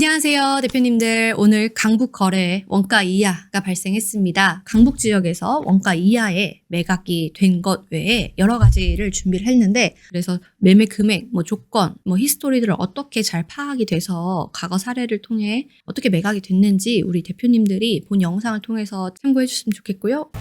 안녕하세요, 대표님들. 오늘 강북 거래에 원가 이하가 발생했습니다. 강북 지역에서 원가 이하의 매각이 된 것 외에 여러 가지를 준비를 했는데, 그래서 매매 금액, 조건, 히스토리들을 어떻게 잘 파악이 돼서 과거 사례를 통해 어떻게 매각이 됐는지 우리 대표님들이 본 영상을 통해서 참고해 주셨으면 좋겠고요.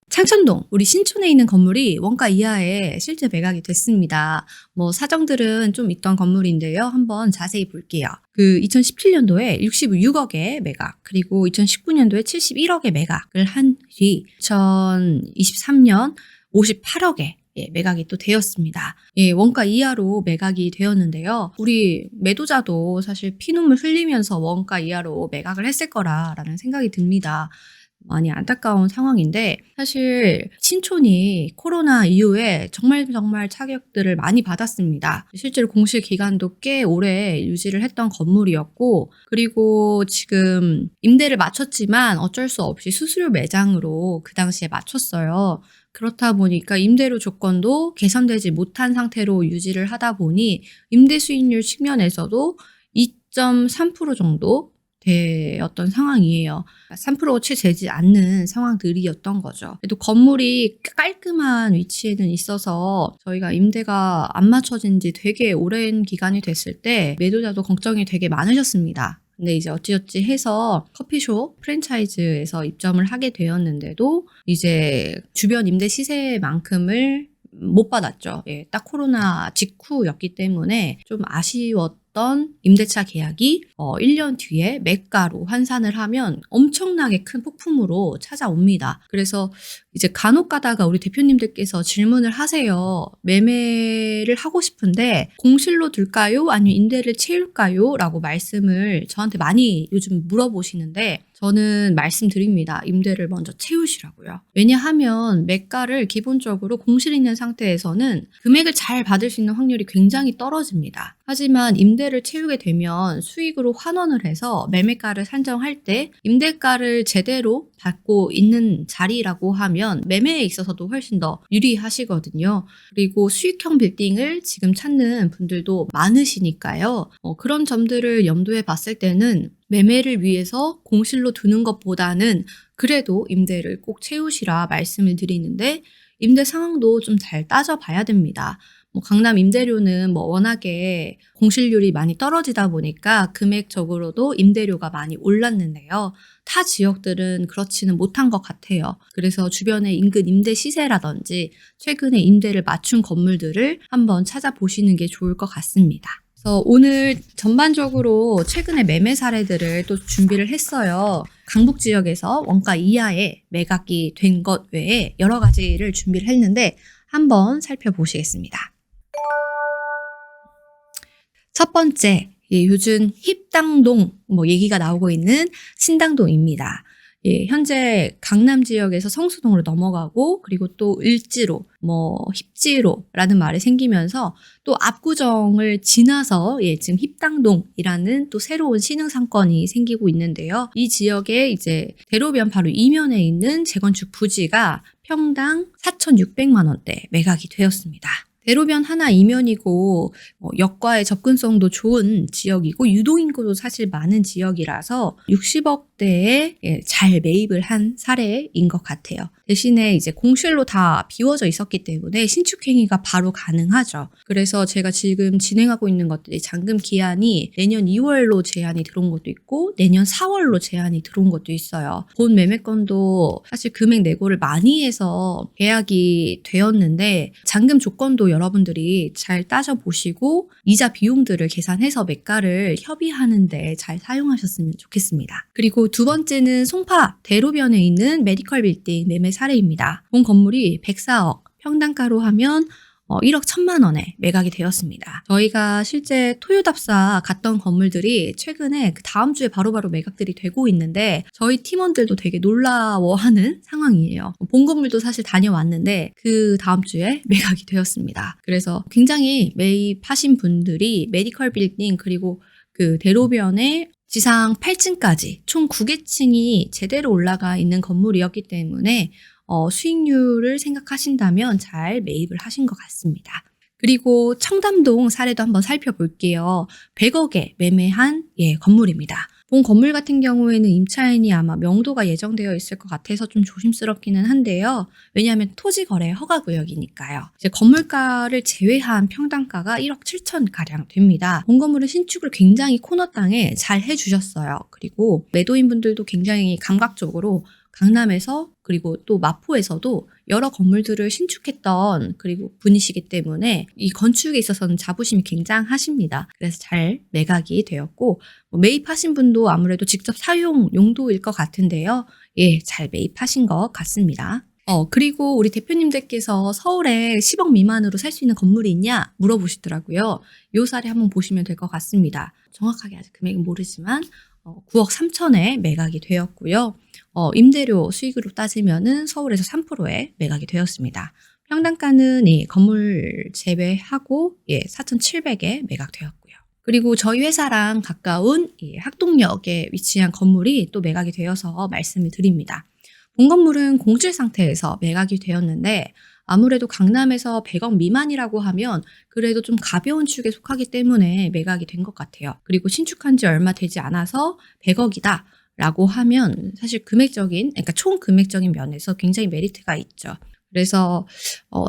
창천동, 우리 신촌에 있는 건물이 원가 이하에 실제 매각이 됐습니다. 사정들은 좀 있던 건물인데요. 한번 자세히 볼게요. 2017년도에 66억에 매각, 그리고 2019년도에 71억에 매각을 한 뒤 2023년 58억에 매각이 또 되었습니다. 원가 이하로 매각이 되었는데요. 우리 매도자도 사실 피눈물 흘리면서 원가 이하로 매각을 했을 거라는 생각이 듭니다. 많이 안타까운 상황인데, 사실 신촌이 코로나 이후에 정말 타격들을 많이 받았습니다. 실제로 공실 기간도 꽤 오래 유지를 했던 건물이었고, 그리고 지금 임대를 맞췄지만 어쩔 수 없이 수수료 매장으로 그 당시에 맞췄어요. 그렇다 보니까 임대료 조건도 개선되지 못한 상태로 유지를 하다 보니 임대 수익률 측면에서도 2.3% 정도 되었던 상황이에요. 3%가 채 되지 않는 상황들이었던 거죠. 그래도 건물이 깔끔한 위치에는 있어서 저희가 임대가 안 맞춰진 지 되게 오랜 기간이 됐을 때 매도자도 걱정이 되게 많으셨습니다. 근데 이제 어찌어찌 해서 커피숍 프랜차이즈에서 입점을 하게 되었는데도 이제 주변 임대 시세만큼을 못 받았죠. 딱 코로나 직후였기 때문에 좀 아쉬웠던 임대차 계약이 1년 뒤에 매가로 환산을 하면 엄청나게 큰 폭풍으로 찾아옵니다. 그래서 이제 간혹 가다가 우리 대표님들께서 질문을 하세요. 매매를 하고 싶은데 공실로 둘까요? 아니면 임대를 채울까요? 라고 말씀을 저한테 많이 요즘 물어보시는데, 저는 말씀드립니다. 임대를 먼저 채우시라고요. 왜냐하면 매가를 기본적으로 공실 있는 상태에서는 금액을 잘 받을 수 있는 확률이 굉장히 떨어집니다. 하지만 임대를 채우게 되면 수익으로 환원을 해서 매매가를 산정할 때 임대가를 제대로 받고 있는 자리라고 하면 매매에 있어서도 훨씬 더 유리하시거든요. 그리고 수익형 빌딩을 지금 찾는 분들도 많으시니까요. 그런 점들을 염두에 봤을 때는 매매를 위해서 공실로 두는 것보다는 그래도 임대를 꼭 채우시라 말씀을 드리는데, 임대 상황도 좀 잘 따져봐야 됩니다. 강남 임대료는 워낙에 공실률이 많이 떨어지다 보니까 금액적으로도 임대료가 많이 올랐는데요. 타 지역들은 그렇지는 못한 것 같아요. 그래서 주변의 인근 임대 시세라든지 최근에 임대를 맞춘 건물들을 한번 찾아보시는 게 좋을 것 같습니다. 그래서 오늘 전반적으로 최근의 매매 사례들을 또 준비를 했어요. 강북 지역에서 원가 이하의 매각이 된 것 외에 여러 가지를 준비를 했는데 한번 살펴보시겠습니다. 첫 번째, 요즘 힙당동 얘기가 나오고 있는 신당동입니다. 현재 강남 지역에서 성수동으로 넘어가고, 그리고 또 을지로, 힙지로라는 말이 생기면서 또 압구정을 지나서 지금 힙당동이라는 또 새로운 신흥 상권이 생기고 있는데요. 이 지역에 이제 대로변 바로 이면에 있는 재건축 부지가 평당 4,600만 원대 매각이 되었습니다. 대로변 하나 이면이고 역과의 접근성도 좋은 지역이고 유동인구도 사실 많은 지역이라서 60억대에 잘 매입을 한 사례인 것 같아요. 대신에 이제 공실로 다 비워져 있었기 때문에 신축행위가 바로 가능하죠. 그래서 제가 지금 진행하고 있는 것들이 잔금 기한이 내년 2월로 제한이 들어온 것도 있고 내년 4월로 제한이 들어온 것도 있어요. 본 매매건도 사실 금액 내고를 많이 해서 계약이 되었는데, 잔금 조건도 여러분들이 잘 따져보시고 이자 비용들을 계산해서 매가를 협의하는데 잘 사용하셨으면 좋겠습니다. 그리고 두 번째는 송파 대로변에 있는 메디컬 빌딩 매매 사례입니다. 본 건물이 104억, 평당가로 하면 1억 1천만 원에 매각이 되었습니다. 저희가 실제 토요답사 갔던 건물들이 최근에 그 다음 주에 바로바로 매각들이 되고 있는데 저희 팀원들도 되게 놀라워하는 상황이에요. 본 건물도 사실 다녀왔는데 그 다음 주에 매각이 되었습니다. 그래서 굉장히 매입하신 분들이 메디컬 빌딩 그리고 그 대로변에 지상 8층까지 총 9개층이 제대로 올라가 있는 건물이었기 때문에 수익률을 생각하신다면 잘 매입을 하신 것 같습니다. 그리고 청담동 사례도 한번 살펴볼게요. 100억에 매매한 건물입니다. 본 건물 같은 경우에는 임차인이 아마 명도가 예정되어 있을 것 같아서 좀 조심스럽기는 한데요. 왜냐하면 토지거래 허가구역이니까요. 이제 건물가를 제외한 평당가가 1억 7천 가량 됩니다. 본 건물은 신축을 굉장히 코너 땅에 잘 해주셨어요. 그리고 매도인분들도 굉장히 감각적으로 강남에서 그리고 또 마포에서도 여러 건물들을 신축했던 그리고 분이시기 때문에 이 건축에 있어서는 자부심이 굉장하십니다. 그래서 잘 매각이 되었고 매입하신 분도 아무래도 직접 사용 용도일 것 같은데요. 잘 매입하신 것 같습니다. 그리고 우리 대표님들께서 서울에 10억 미만으로 살 수 있는 건물이 있냐 물어보시더라고요. 요 사례 한번 보시면 될 것 같습니다. 정확하게 아직 금액은 모르지만 9억 3천에 매각이 되었고요. 임대료 수익으로 따지면은 서울에서 3%에 매각이 되었습니다. 평당가는 건물 제외하고 4,700에 매각되었고요. 그리고 저희 회사랑 가까운 학동역에 위치한 건물이 또 매각이 되어서 말씀을 드립니다. 본 건물은 공실 상태에서 매각이 되었는데 아무래도 강남에서 100억 미만이라고 하면 그래도 좀 가벼운 축에 속하기 때문에 매각이 된 것 같아요. 그리고 신축한 지 얼마 되지 않아서 100억이다 라고 하면 사실 그러니까 총 금액적인 면에서 굉장히 메리트가 있죠. 그래서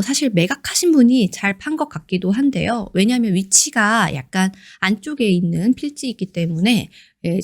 사실 매각하신 분이 잘 판 것 같기도 한데요. 왜냐하면 위치가 약간 안쪽에 있는 필지이기 때문에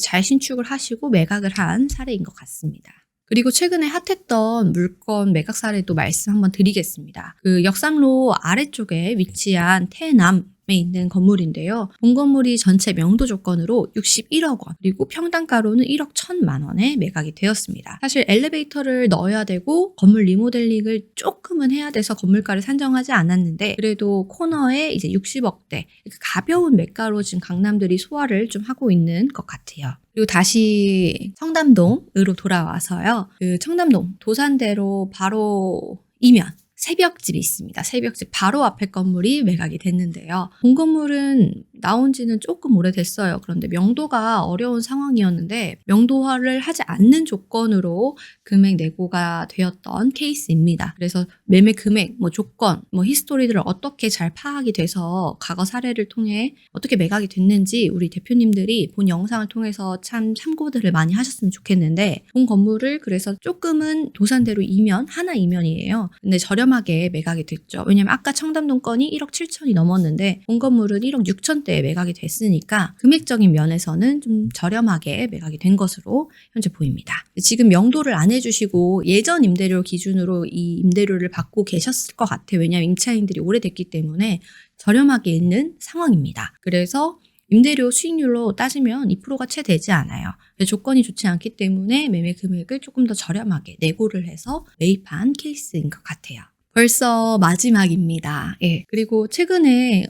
잘 신축을 하시고 매각을 한 사례인 것 같습니다. 그리고 최근에 핫했던 물건 매각 사례도 말씀 한번 드리겠습니다. 그 역삼로 아래쪽에 위치한 태남에 있는 건물인데요. 본 건물이 전체 명도 조건으로 61억 원, 그리고 평당가로는 1억 1천만 원에 매각이 되었습니다. 사실 엘리베이터를 넣어야 되고 건물 리모델링을 조금은 해야 돼서 건물가를 산정하지 않았는데 그래도 코너에 이제 60억대 가벼운 매가로 지금 강남들이 소화를 좀 하고 있는 것 같아요. 그리고 다시 청담동으로 돌아와서요. 그 청담동 도산대로 바로 이면 새벽집이 있습니다. 새벽집 바로 앞에 건물이 매각이 됐는데요. 본 건물은 나온 지는 조금 오래됐어요. 그런데 명도가 어려운 상황이었는데 명도화를 하지 않는 조건으로 금액 내고가 되었던 케이스입니다. 그래서 매매 금액, 조건, 히스토리들을 어떻게 잘 파악이 돼서 과거 사례를 통해 어떻게 매각이 됐는지 우리 대표님들이 본 영상을 통해서 참 참고들을 많이 하셨으면 좋겠는데 본 건물을 그래서 조금은 도산대로 하나 이면이에요. 근데 저렴하게 매각이 됐죠. 왜냐면 아까 청담동 건이 1억 7천이 넘었는데 본 건물은 1억 6천대에 매각이 됐으니까 금액적인 면에서는 좀 저렴하게 매각이 된 것으로 현재 보입니다. 지금 명도를 안 해주시고 예전 임대료 기준으로 이 임대료를 받고 계셨을 것 같아요. 왜냐하면 임차인들이 오래됐기 때문에 저렴하게 있는 상황입니다. 그래서 임대료 수익률로 따지면 2%가 채 되지 않아요. 조건이 좋지 않기 때문에 매매 금액을 조금 더 저렴하게 내고를 해서 매입한 케이스인 것 같아요. 벌써 마지막입니다. 그리고 최근에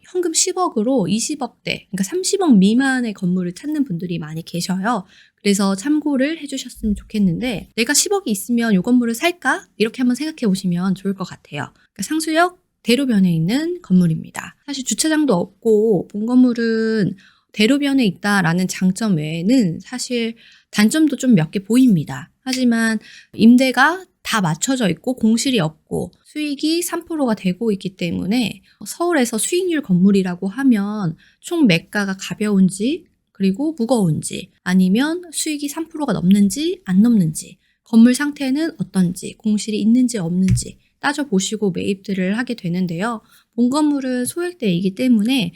현금 10억으로 20억대, 그러니까 30억 미만의 건물을 찾는 분들이 많이 계셔요. 그래서 참고를 해주셨으면 좋겠는데 내가 10억이 있으면 이 건물을 살까? 이렇게 한번 생각해 보시면 좋을 것 같아요. 그러니까 상수역 대로변에 있는 건물입니다. 사실 주차장도 없고 본 건물은 대로변에 있다라는 장점 외에는 사실 단점도 좀 몇 개 보입니다. 하지만 임대가 다 맞춰져 있고 공실이 없고 수익이 3%가 되고 있기 때문에 서울에서 수익률 건물이라고 하면 총 매가가 가벼운지 그리고 무거운지 아니면 수익이 3%가 넘는지 안 넘는지 건물 상태는 어떤지 공실이 있는지 없는지 따져보시고 매입들을 하게 되는데요. 본 건물은 소액대이기 때문에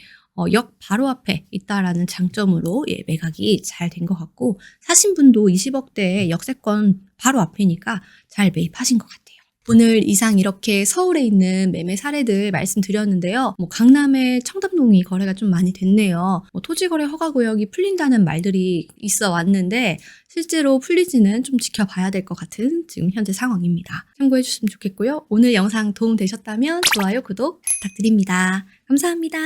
역 바로 앞에 있다라는 장점으로 매각이 잘 된 것 같고 사신 분도 20억대의 역세권 바로 앞이니까 잘 매입하신 것 같아요. 오늘 이상 이렇게 서울에 있는 매매 사례들 말씀드렸는데요. 강남의 청담동이 거래가 좀 많이 됐네요. 토지거래 허가구역이 풀린다는 말들이 있어 왔는데 실제로 풀리지는 좀 지켜봐야 될 것 같은 지금 현재 상황입니다. 참고해 주시면 좋겠고요. 오늘 영상 도움 되셨다면 좋아요, 구독 부탁드립니다. 감사합니다.